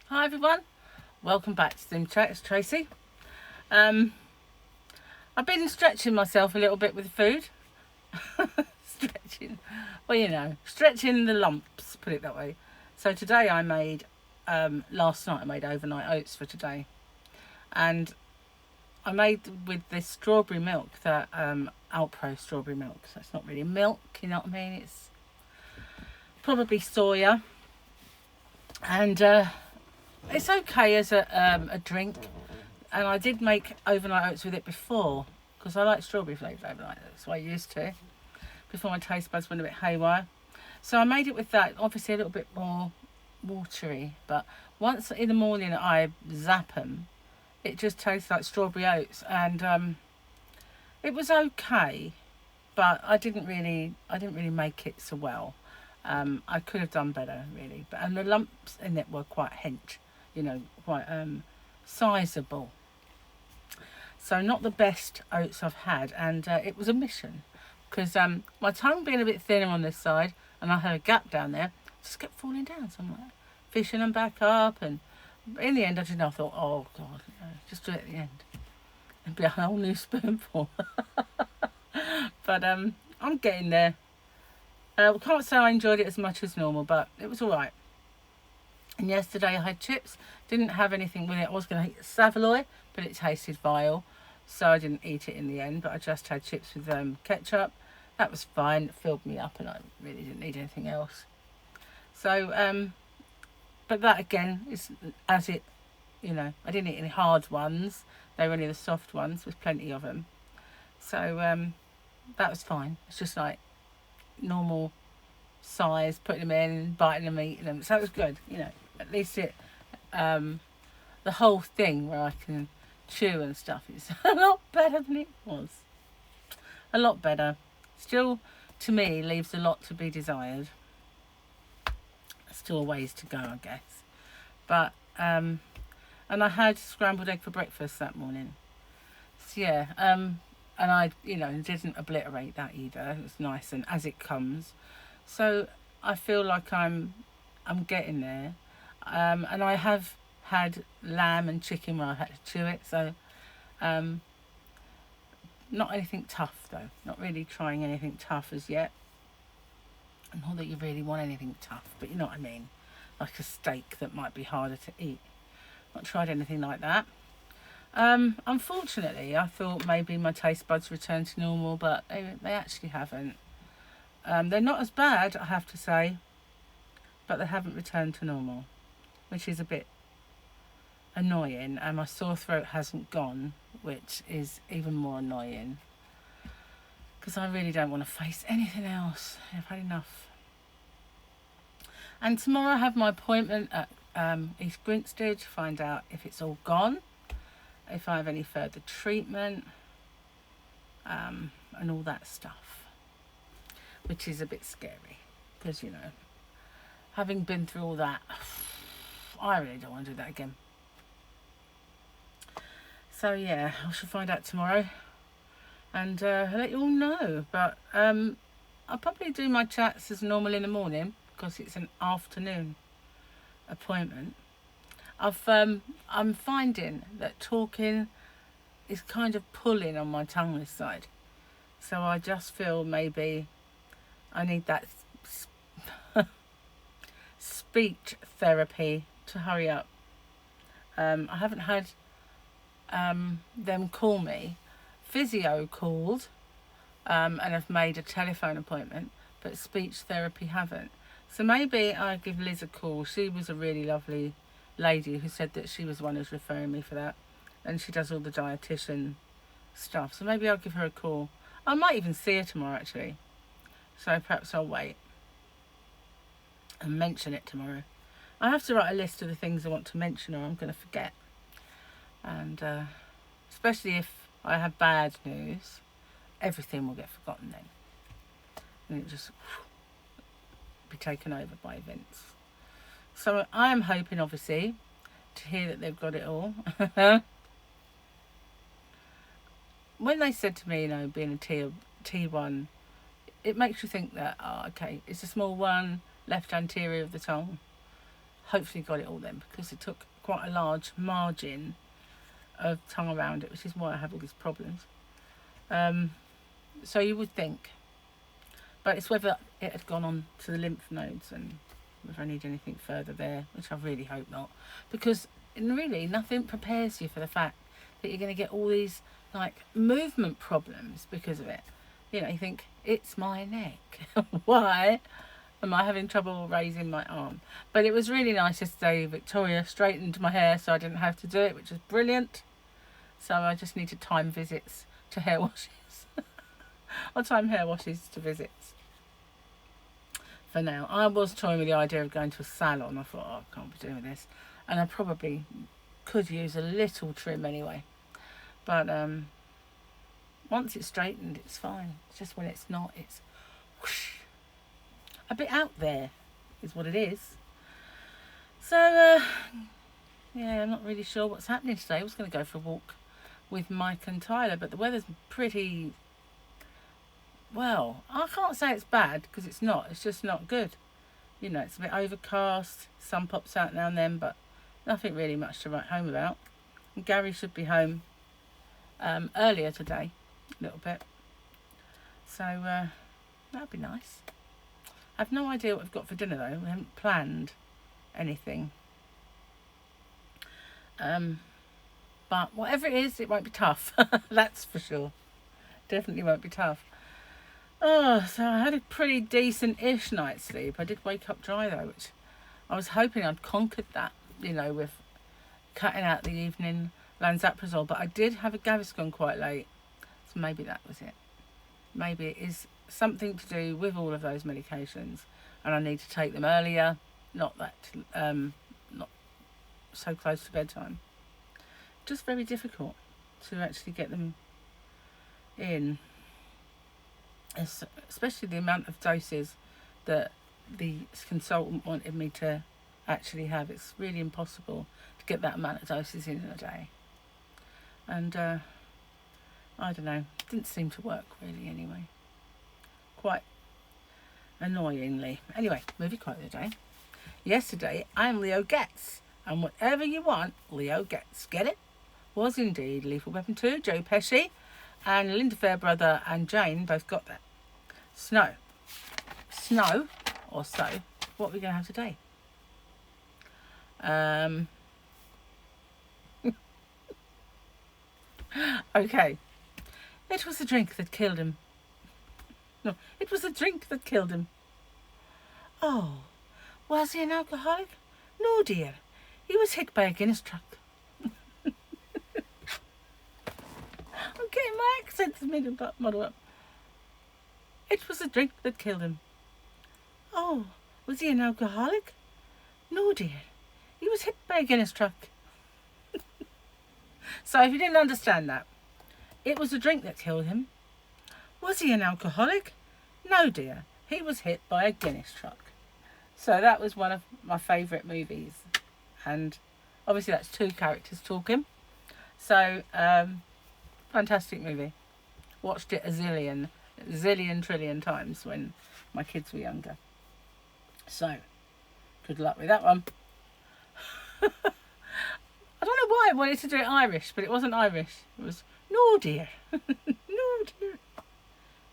Hi everyone, welcome back to SlimChat. It's Tracy. I've been stretching myself a little bit with food. Stretching, well, stretching the lumps, put it that way. So today I made, last night I made overnight oats for today, and I made with this strawberry milk, that Alpro strawberry milk. So it's not really milk, you know what I mean? It's probably soya, and it's okay as a drink. And I did make overnight oats with it before, because I like strawberry flavoured overnight oats. That's what I used to, before my taste buds went a bit haywire. So I made it with that, obviously a little bit more watery. But once in the morning I zap them, it just tastes like strawberry oats. And it was okay, but I didn't really make it so well. I could have done better, really. And the lumps in it were quite hench, quite sizable. So not the best oats I've had, and it was a mission, because my tongue being a bit thinner on this side, and I had a gap down there, just kept falling down. So I'm like fishing them back up, and in the end I thought, oh God, just do it at the end. It'd be a whole new spoonful. But I'm getting there. Can't say I enjoyed it as much as normal, but it was all right. And yesterday I had chips. Didn't have anything with it. I was going to eat Savoy, but it tasted vile, so I didn't eat it in the end. But I just had chips with ketchup. That was fine. It filled me up, and I really didn't need anything else. So, but that again is as it, I didn't eat any hard ones. They were only the soft ones, with plenty of them. So that was fine. It's just like normal size, putting them in, biting them, eating them. So it was good, At least it, the whole thing where I can chew and stuff is a lot better than it was. A lot better. Still, to me, leaves a lot to be desired. Still a ways to go, I guess. But, and I had scrambled egg for breakfast that morning. So yeah, and I, didn't obliterate that either. It was nice and as it comes. So I feel like I'm getting there. And I have had lamb and chicken where I had to chew it. So not anything tough though. Not really trying anything tough as yet. Not that you really want anything tough, but you know what I mean. Like a steak that might be harder to eat. Not tried anything like that. Unfortunately, I thought maybe my taste buds returned to normal, but they actually haven't. They're not as bad, I have to say, but they haven't returned to normal, which is a bit annoying. And my sore throat hasn't gone, which is even more annoying, because I really don't want to face anything else. I've had enough. And tomorrow I have my appointment at East Grinstead to find out if it's all gone, if I have any further treatment, and all that stuff, which is a bit scary, because having been through all that, I really don't want to do that again. So yeah, I shall find out tomorrow, and I'll let you all know. But I'll probably do my chats as normal in the morning, because it's an afternoon appointment. I'm finding that talking is kind of pulling on my tongue this side, so I just feel maybe I need that speech therapy to hurry up. I haven't had them call me. Physio called and have made a telephone appointment, but speech therapy haven't. So maybe I give Liz a call. She was a really lovely lady who said that she was the one who's referring me for that, and she does all the dietitian stuff. So maybe I'll give her a call. I might even see her tomorrow, actually. So perhaps I'll wait and mention it tomorrow. I have to write a list of the things I want to mention, or I'm going to forget. And especially if I have bad news, everything will get forgotten then, and it just be taken over by events. So I am hoping, obviously, to hear that they've got it all. When they said to me, being a T1, it makes you think that, okay, it's a small one, left anterior of the tongue. hopefully got it all then, because it took quite a large margin of tongue around it, which is why I have all these problems. So you would think, but it's whether it had gone on to the lymph nodes and whether I need anything further there, which I really hope not, because really nothing prepares you for the fact that you're going to get all these like movement problems because of it. You know, you think, it's my neck. Why am I having trouble raising my arm? But it was really nice yesterday. Victoria straightened my hair so I didn't have to do it, which was brilliant. So I just needed time visits to hair washes. Or time hair washes to visits. For now. I was toying with the idea of going to a salon. I thought, oh, I can't be doing this. And I probably could use a little trim anyway. But once it's straightened, it's fine. It's just when it's not, it's whoosh. A bit out there is what it is. So, yeah, I'm not really sure what's happening today. I was going to go for a walk with Mike and Tyler, but the weather's pretty, well, I can't say it's bad, because it's not. It's just not good. You know, it's a bit overcast. Sun pops out now and then, but nothing really much to write home about. And Gary should be home earlier today, a little bit. So, that'd be nice. I have no idea what we've got for dinner, though. We haven't planned anything. But whatever it is, it won't be tough. That's for sure. Definitely won't be tough. Oh, so I had a pretty decent-ish night's sleep. I did wake up dry, though, which I was hoping I'd conquered that, you know, with cutting out the evening Lanzaprazole. But I did have a Gaviscon quite late. So maybe that was it. Maybe it is something to do with all of those medications. And I need to take them earlier. Not that, not so close to bedtime. Just very difficult to actually get them in. Especially the amount of doses that the consultant wanted me to actually have. It's really impossible to get that amount of doses in a day. And I don't know, it didn't seem to work really anyway. Quite annoyingly. Anyway, movie quote of the day. Yesterday, I'm Leo Getz, and whatever you want, Leo gets. Get it? Was indeed Lethal Weapon 2, Joe Pesci, and Linda Fairbrother and Jane both got that. Snow, or so, what are we going to have today? Okay. It was the drink that killed him. No, it was the drink that killed him. Oh, was he an alcoholic? No, dear. He was hit by a Guinness truck. I'm getting my accents muddled up. It was the drink that killed him. Oh, was he an alcoholic? No, dear. He was hit by a Guinness truck. So if you didn't understand that, it was the drink that killed him. Was he an alcoholic? No, dear. He was hit by a Guinness truck. So that was one of my favourite movies. And obviously that's two characters talking. So, fantastic movie. Watched it a zillion trillion times when my kids were younger. So, good luck with that one. I don't know why I wanted to do it Irish, but it wasn't Irish. It was, no dear. No dear.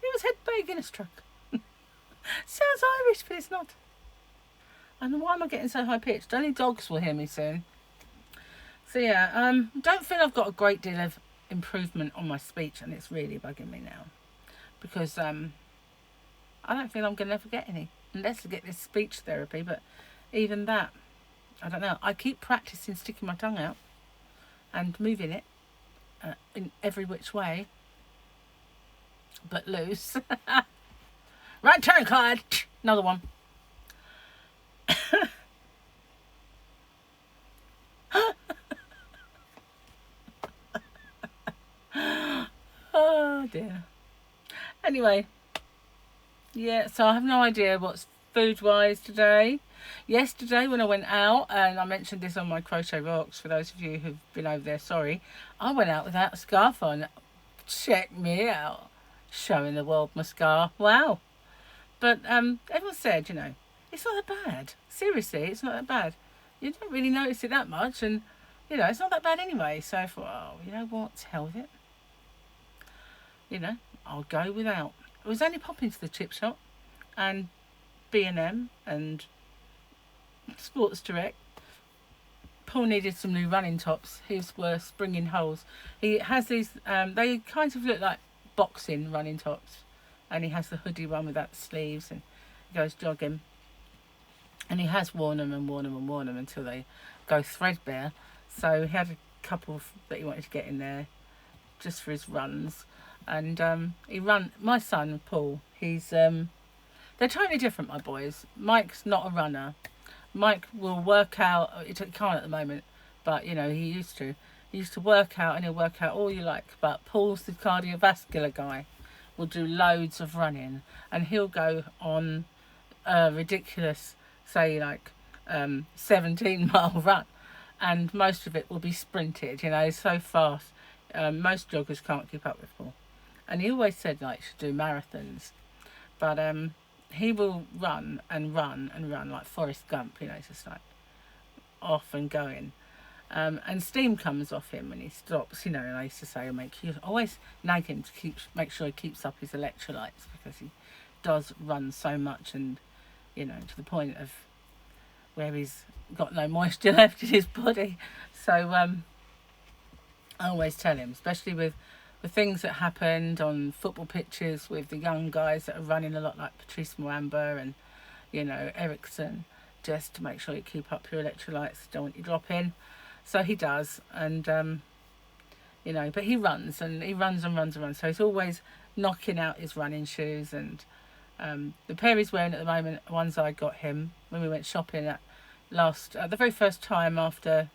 He was hit by a Guinness truck. Sounds Irish, but it's not. And why am I getting so high pitched? Only dogs will hear me soon. So yeah, don't feel I've got a great deal of improvement on my speech, and it's really bugging me now. Because I don't feel I'm going to ever get any. Unless I get this speech therapy, but even that, I don't know. I keep practising sticking my tongue out and moving it in every which way, but loose. Right turn, Clyde. Another one. Oh dear. Anyway, yeah, so I have no idea what's food-wise today. Yesterday when I went out, and I mentioned this on my Crochet Rocks, for those of you who've been over there, sorry, I went out without a scarf on. Check me out. Showing the world my scarf. Wow. But everyone said, you know, it's not that bad. Seriously, it's not that bad. you don't really notice it that much, and you know, it's not that bad anyway. So I thought, oh, you know what, to hell with it. You know, I'll go without. It was only popping to the chip shop and B&M and Sports Direct. Paul needed some new running tops. His were springing holes. He has these, they kind of look like boxing running tops. And he has the hoodie one without the sleeves, and he goes jogging. And he has worn them and worn them and worn them until they go threadbare. So he had a couple that he wanted to get in there just for his runs. And my son, Paul, he's, they're totally different, my boys. Mike's not a runner. Mike will work out, he can't at the moment, but you know, he used to. He used to work out, and he'll work out all you like. But Paul's the cardiovascular guy, will do loads of running, and he'll go on a ridiculous, say like 17-mile run, and most of it will be sprinted, you know, so fast. Most joggers can't keep up with Paul. And he always said like, you should do marathons. But he will run and run and run like Forrest Gump, you know, just like off and going. And steam comes off him when he stops, you know, and I used to say, always nag him to make sure he keeps up his electrolytes, because he does run so much, and, you know, to the point of where he's got no moisture left in his body. So I always tell him, especially with the things that happened on football pitches with the young guys that are running a lot, like Patrice Mwamba and, you know, Ericsson, just to make sure you keep up your electrolytes, don't want you dropping. So he does, and you know, but he runs and runs. So he's always knocking out his running shoes, and the pair he's wearing at the moment, ones I got him when we went shopping at the very first time after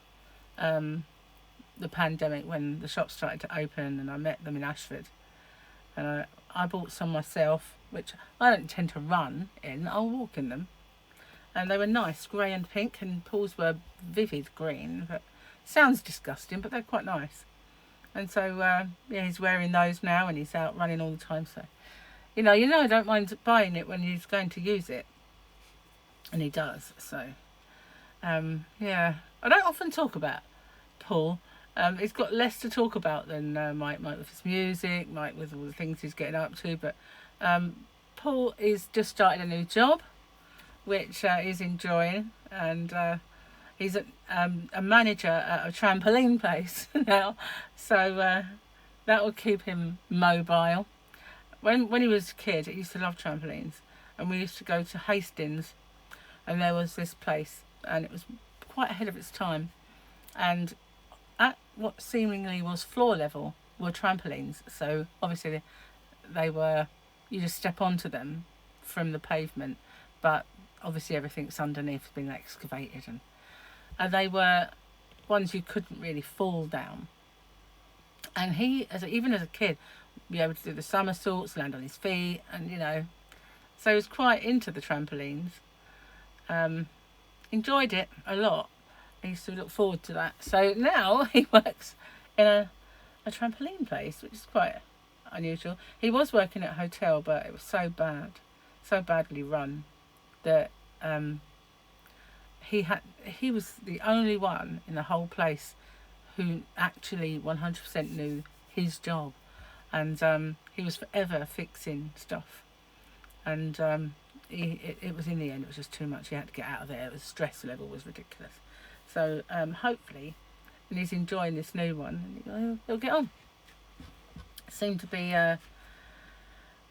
the pandemic, when the shops started to open, and I met them in Ashford, and I bought some myself, which I don't tend to run in. I'll walk in them, and they were nice, grey and pink, and Paul's were vivid green, but sounds disgusting, but they're quite nice. And so yeah, he's wearing those now, and he's out running all the time. So you know, I don't mind buying it when he's going to use it, and he does. So yeah, I don't often talk about Paul. He's got less to talk about than Mike with his music, Mike with all the things he's getting up to. But Paul is just started a new job, which he's enjoying, and he's a manager at a trampoline place now, so that will keep him mobile. When he was a kid, he used to love trampolines, and we used to go to Hastings, and there was this place, and it was quite ahead of its time, and at what seemingly was floor level were trampolines. So obviously they were, you just step onto them from the pavement, but obviously everything's underneath has been excavated, and they were ones you couldn't really fall down. And he, even as a kid, be able to do the somersaults, land on his feet, and you know, so he was quite into the trampolines. Enjoyed it a lot. I used to look forward to that. So now he works in a trampoline place, which is quite unusual. He was working at a hotel, but it was so badly run, that he was the only one in the whole place who actually 100% knew his job, and he was forever fixing stuff, and it was, in the end, it was just too much. He had to get out of there. The stress level was ridiculous. So hopefully, and he's enjoying this new one, and he'll get on. Seemed to be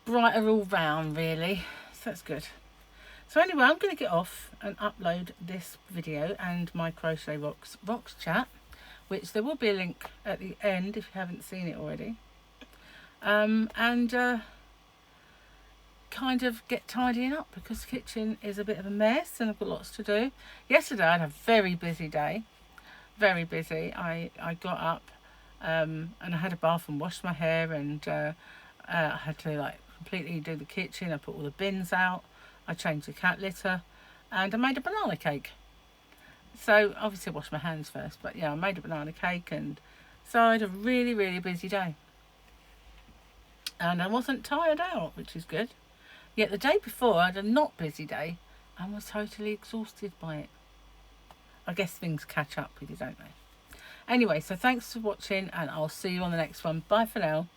brighter all round, really, so that's good. So anyway, I'm going to get off and upload this video and my Crochet Rocks chat, which there will be a link at the end if you haven't seen it already, and kind of get tidying up, because the kitchen is a bit of a mess and I've got lots to do. Yesterday I had a very busy day, very busy. I got up and I had a bath and washed my hair, and I had to like completely do the kitchen. I put all the bins out, I changed the cat litter, and I made a banana cake. So obviously I washed my hands first, but yeah, I made a banana cake, and so I had a really, really busy day. And I wasn't tired out, which is good. Yet the day before I had a not busy day and was totally exhausted by it. I guess things catch up with you, don't they? Anyway, so thanks for watching, and I'll see you on the next one. Bye for now.